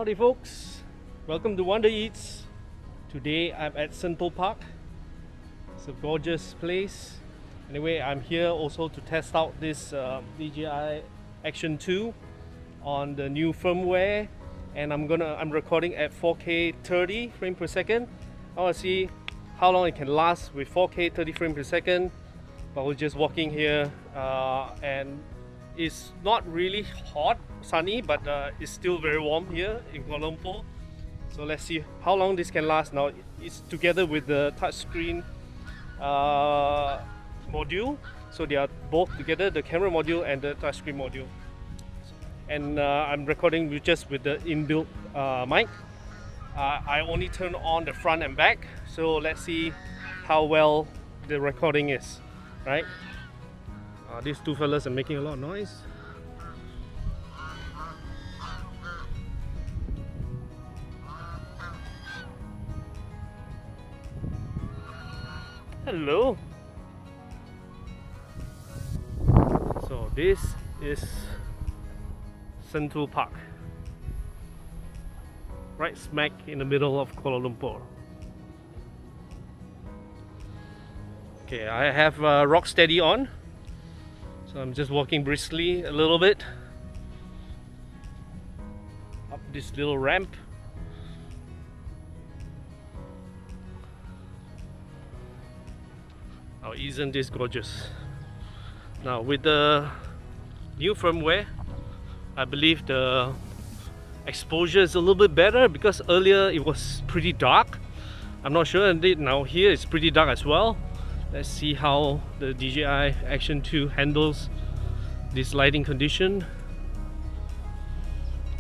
Howdy folks, welcome to Wonder Eats. Today I'm at Sentul Park. It's a gorgeous place. Anyway, I'm here also to test out this DJI Action 2 on the new firmware, and I'm recording at 4K 30 frames per second. I want to see how long it can last with 4K 30 frames per second. But we're just walking here and it's not really hot, sunny, but it's still very warm here in Kuala Lumpur. So let's see how long this can last. Now it's together with the touchscreen module. So they are both together, the camera module and the touchscreen module. And I'm recording just with the inbuilt mic. I only turn on the front and back. So let's see how well the recording is, right? These two fellas are making a lot of noise. Hello. So this is Sentul Park, right smack in the middle of Kuala Lumpur. Okay, I have rock steady on, so I'm just walking briskly a little bit up this little ramp. Oh, isn't this gorgeous? Now with the new firmware, I believe the exposure is a little bit better, because earlier it was pretty dark. I'm not sure, indeed now here it's pretty dark as well. Let's see how the DJI Action 2 handles this lighting condition.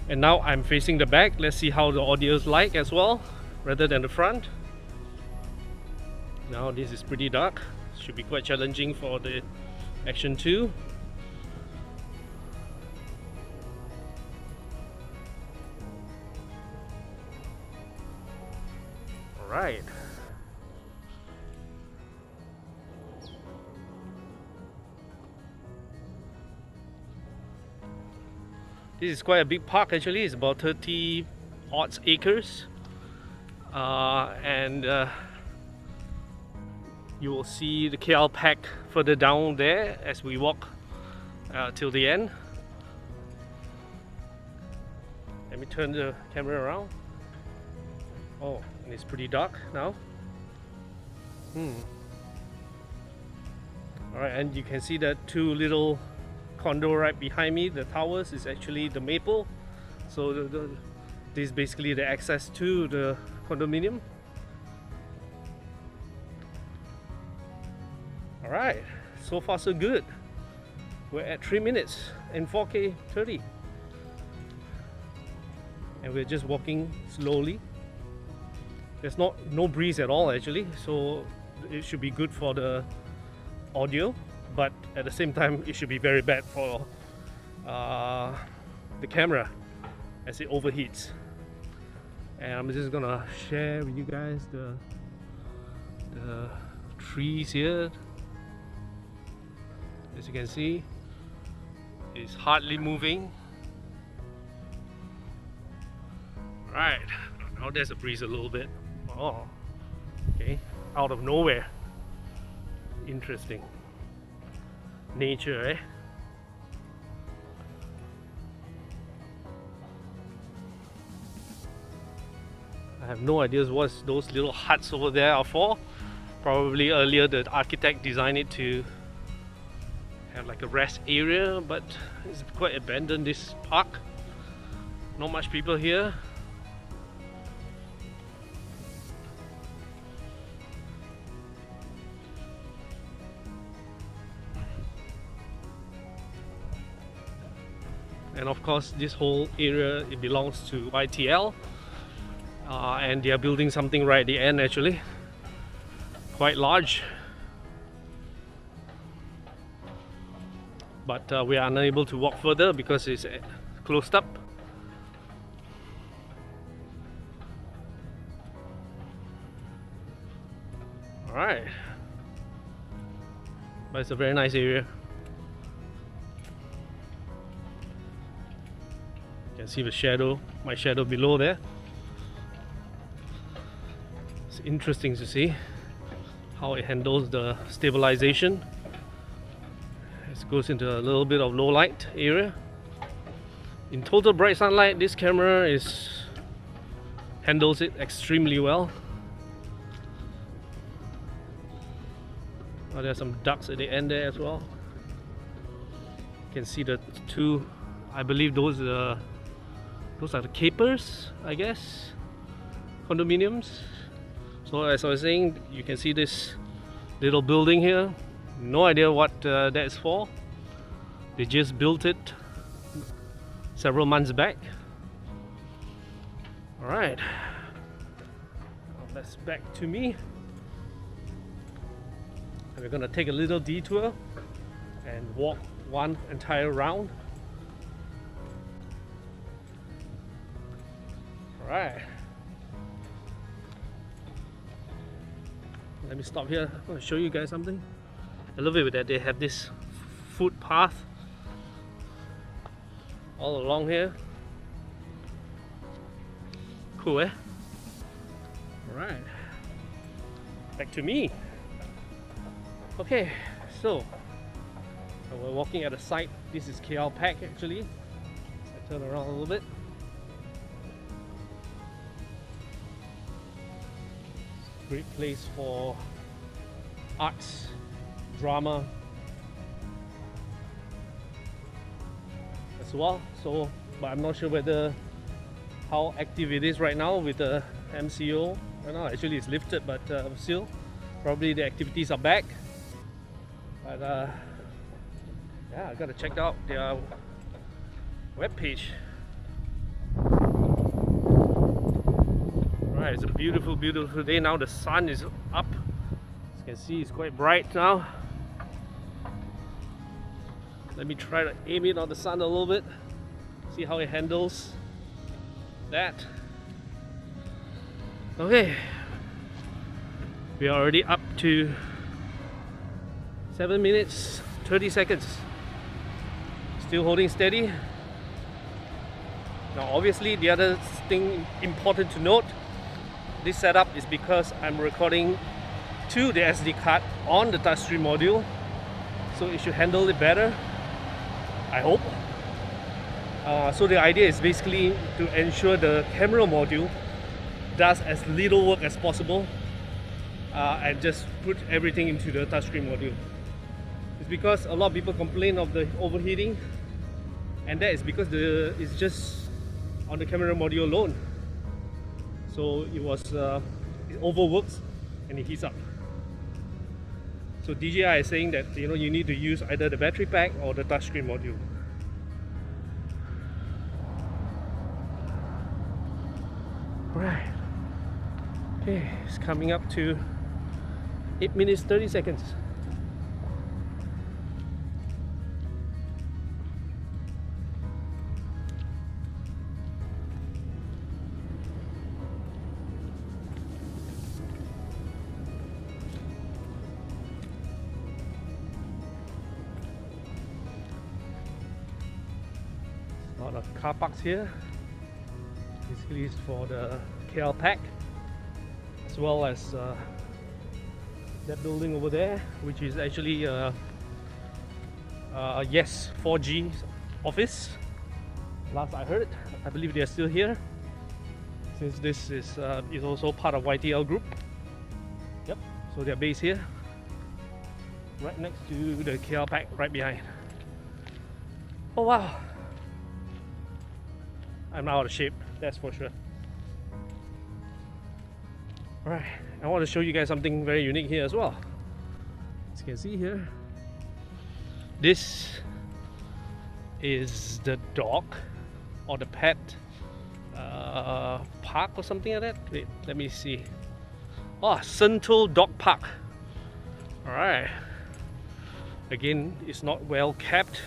And now I'm facing the back. Let's see how the audio is like as well, rather than the front. Now this is pretty dark. Should be quite challenging for the Action 2. Alright. This is quite a big park actually. It's about 30 odd acres. You will see the KLPAC further down there as we walk till the end. Let me turn the camera around. Oh, and it's pretty dark now. Alright, and you can see that two little condo right behind me. The towers is actually the maple. So this is basically the access to the condominium. Alright, so far so good. We're at 3 minutes in 4K 30. And we're just walking slowly. There's no breeze at all actually, so it should be good for the audio, but at the same time it should be very bad for the camera as it overheats. And I'm just gonna share with you guys the trees here. As you can see, it's hardly moving. Right, now there's a breeze a little bit. Oh, okay, out of nowhere. Interesting. Nature, eh? I have no idea what those little huts over there are for. Probably earlier the architect designed it to have like a rest area, but it's quite abandoned, this park. Not much people here. And of course this whole area, it belongs to YTL, and they are building something right at the end actually, quite large, but we are unable to walk further because it's closed up. Alright, but it's a very nice area. You can see the shadow, my shadow below there. It's interesting to see how it handles the stabilization. It goes into a little bit of low light area. In total bright sunlight, this camera handles it extremely well. Oh, there's some ducts at the end there as well. You can see the two, I believe those are the capers, I guess, condominiums. So as I was saying, you can see this little building here. No idea what that's for. They just built it several months back. Alright, that's back to me. And we're gonna take a little detour and walk one entire round. Alright. Let me stop here. I'm gonna show you guys something. I love it that they have this footpath all along here. Cool, eh? Alright. Back to me. Okay, so we're walking at a site. This is KLPAC actually. I turn around a little bit. Great place for arts, drama as well. So, but I'm not sure whether how active it is right now with the MCO. Right now, actually, it's lifted, but still, probably the activities are back. But yeah, I gotta check out their webpage. Right, it's a beautiful, beautiful day now. The sun is up. As you can see, it's quite bright now. Let me try to aim it on the sun a little bit. See how it handles that. Okay, we are already up to 7 minutes 30 seconds. Still holding steady. Now obviously the other thing important to note, this setup is because I'm recording to the SD card on the touchscreen module, so it should handle it better, I hope. So the idea is basically to ensure the camera module does as little work as possible and just put everything into the touchscreen module. It's because a lot of people complain of the overheating, and that is because it's just on the camera module alone. So it overworks and it heats up. So DJI is saying that you need to use either the battery pack or the touchscreen module. Right. Okay, it's coming up to 8 minutes 30 seconds. A lot of car parks here. Basically it's for the KLPAC, as well as that building over there, which is actually yes, 4G office. Last I heard, I believe they are still here, since this is also part of YTL Group. Yep, so they're based here, right next to the KLPAC, right behind. Oh wow, I'm out of shape, that's for sure. Alright, I want to show you guys something very unique here as well. As you can see here, this is the dog or the pet park or something like that. Wait, let me see. Oh, Sentul Dog Park. Alright. Again, it's not well kept.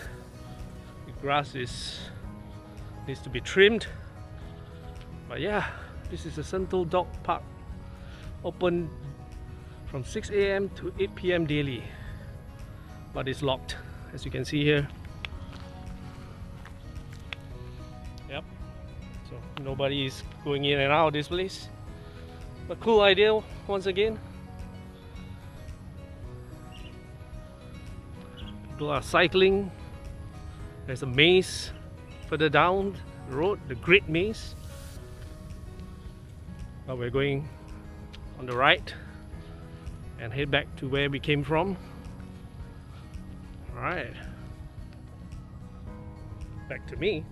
The grass needs to be trimmed. But yeah, this is a Sentul Dog Park. Open from 6 AM to 8 PM daily. But it's locked, as you can see here. Yep, Nobody is going in and out of this place. But cool idea once again. People are cycling. There's a maze further down the road, the Great Maze. But we're going on the right and head back to where we came from. Alright. Back to me.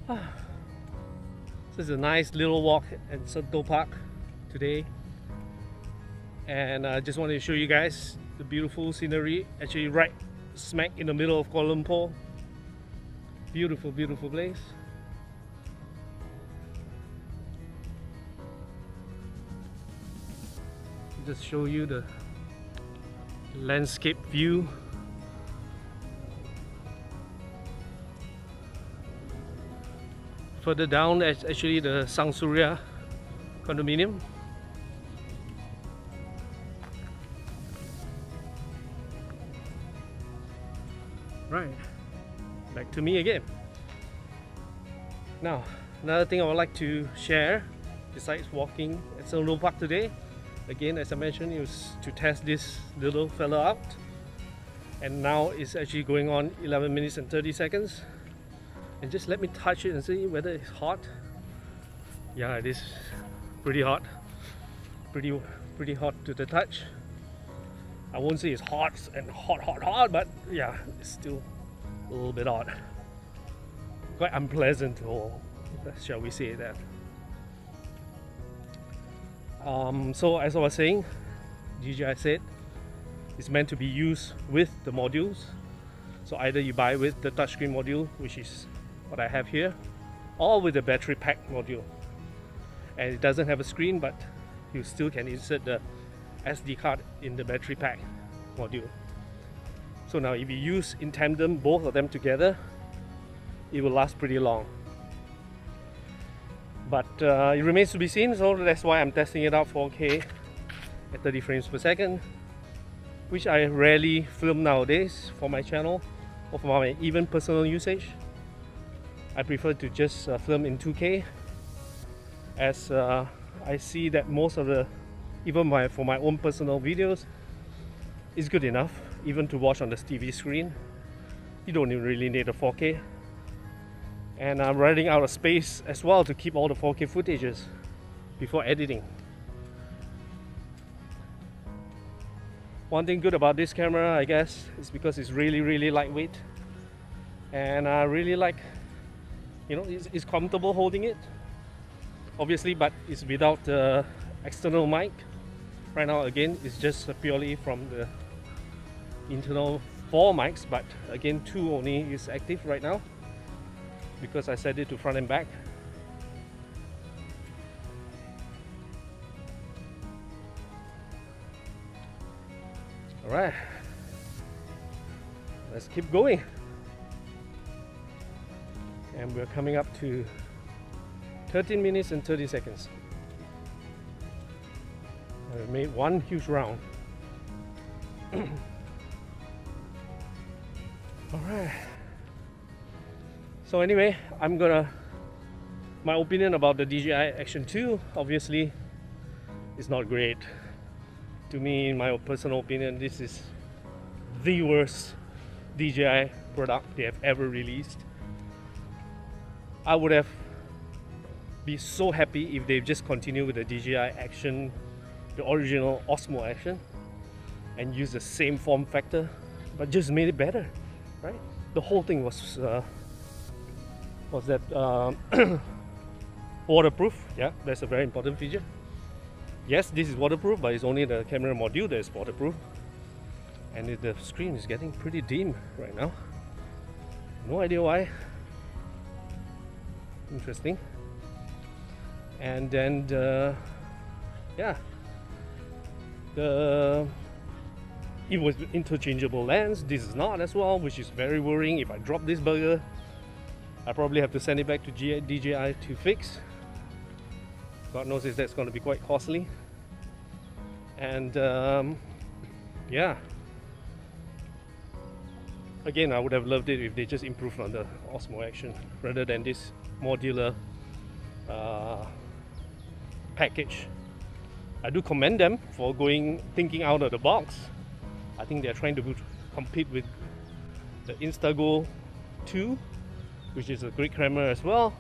This is a nice little walk at Sentul Park today, and I just wanted to show you guys the beautiful scenery, actually right smack in the middle of Kuala Lumpur. Beautiful, beautiful place. Just show you the landscape view. Further down is actually the Suria condominium. Right, back to me again. Now, another thing I would like to share, besides walking at Sentul Park today, again, as I mentioned, it was to test this little fella out, and now it's actually going on 11 minutes and 30 seconds. And just let me touch it and see whether it's hot. Yeah, it is pretty hot. Pretty hot to the touch. I won't say it's hot and hot, but yeah, it's still a little bit hot. Quite unpleasant, or shall we say that. So as I was saying, DJI said it's meant to be used with the modules. So either you buy with the touchscreen module, which is what I have here, or with the battery pack module. And it doesn't have a screen, but you still can insert the SD card in the battery pack module. So now if you use in tandem both of them together, it will last pretty long. But it remains to be seen, so that's why I'm testing it out 4K at 30 frames per second, which I rarely film nowadays for my channel or for my even personal usage. I prefer to just film in 2K, as I see that most of the, even for my own personal videos, is good enough, even to watch on the TV screen. You don't even really need a 4K. And I'm running out of space as well to keep all the 4K footages before editing. One thing good about this camera, I guess, is because it's really lightweight, and I really like, you know, it's comfortable holding it, obviously, but it's without the external mic. Right now, again, it's just purely from the internal 4 mics, but again, 2 only is active right now because I set it to front and back. Alright, let's keep going. And we're coming up to 13 minutes and 30 seconds. I made one huge round. Alright. So anyway, my opinion about the DJI Action 2, obviously, is not great. To me, in my personal opinion, this is the worst DJI product they have ever released. I would have been so happy if they just continued with the DJI Action, the original Osmo Action, and used the same form factor, but just made it better, right? The whole thing was waterproof. Yeah, that's a very important feature. Yes, this is waterproof, but it's only the camera module that is waterproof. And the screen is getting pretty dim right now. No idea why. Interesting. And then yeah, it was interchangeable lens. This is not as well, which is very worrying. If I drop this burger, I probably have to send it back to DJI to fix. God knows if that's going to be quite costly. And yeah, again, I would have loved it if they just improved on the Osmo Action rather than this modular package. I do commend them for thinking out of the box. I think they're trying to compete with the Instago 2, which is a great camera as well.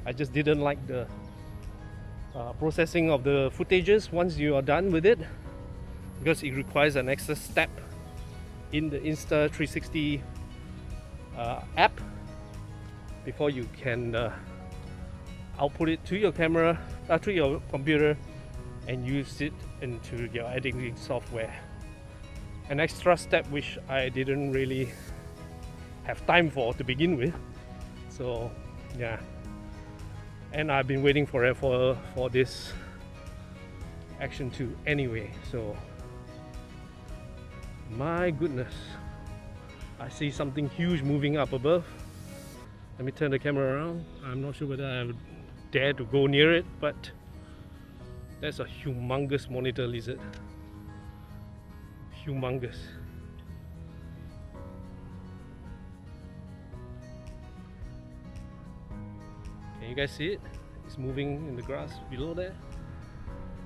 I just didn't like the processing of the footages once you are done with it, because it requires an extra step in the Insta360 app before you can output it to your camera, to your computer, and use it into your editing software. An extra step which I didn't really have time for to begin with. So yeah, and I've been waiting forever for this Action 2 anyway. So my goodness, I see something huge moving up above. Let me turn the camera around. I'm not sure whether I would dare to go near it, but that's a humongous monitor lizard. Humongous. Can you guys see it? It's moving in the grass below there,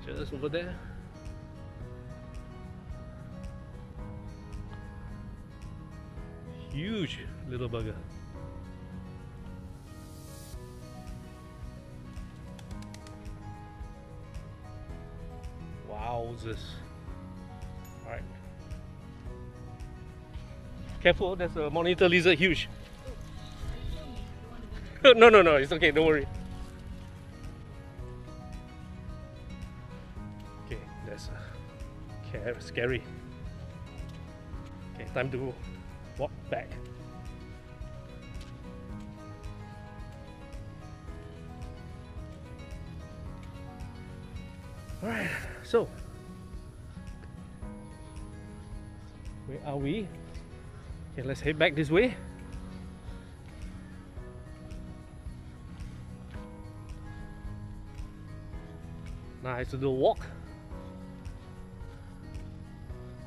just over there. Huge little bugger. Wowzers. Alright. Careful, there's a monitor lizard, huge. No, it's okay, don't worry. Okay, that's scary. Okay, time to walk back. Alright, so where are we? Okay, let's head back this way. Nice little walk.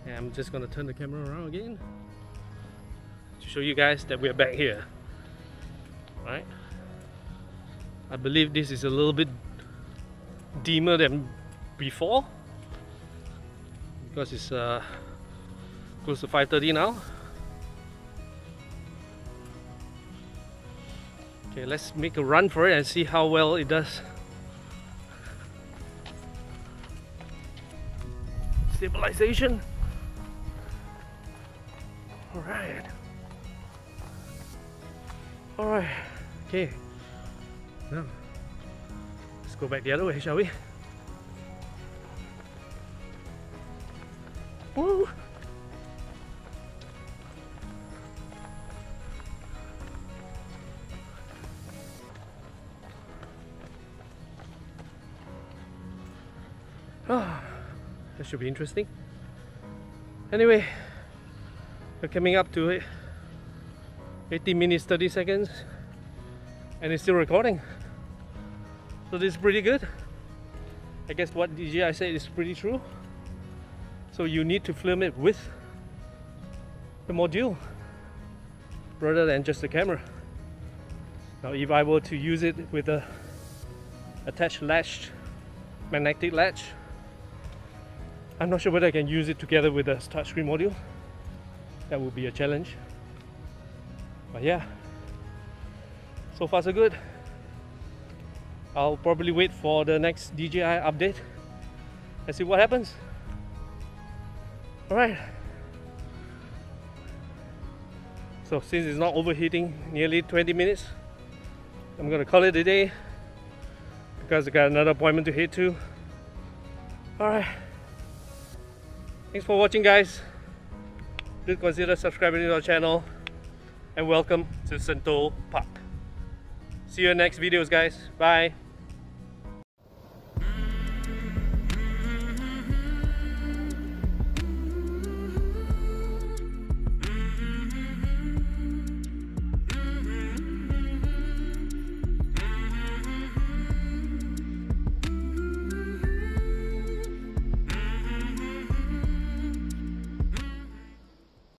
And I'm just gonna turn the camera around again to show you guys that we're back here. Right? I believe this is a little bit dimmer than before because it's close to 5:30 now. Okay, let's make a run for it and see how well it does. Stabilization. Alright. Alright. Okay. Now, let's go back the other way, shall we? Woo! Oh, that should be interesting. Anyway, we're coming up to it. 18 minutes 30 seconds and it's still recording. So this is pretty good. I guess what DJI said is pretty true. So you need to film it with the module rather than just the camera. Now if I were to use it with a attached latch, magnetic latch, I'm not sure whether I can use it together with a touchscreen module. That would be a challenge. But yeah, so far so good. I'll probably wait for the next DJI update and see what happens. Alright. So since it's not overheating nearly 20 minutes, I'm gonna call it a day because I got another appointment to head to. Alright. Thanks for watching, guys. Do consider subscribing to our channel and welcome to Sentul Park. See you in next videos, guys. Bye.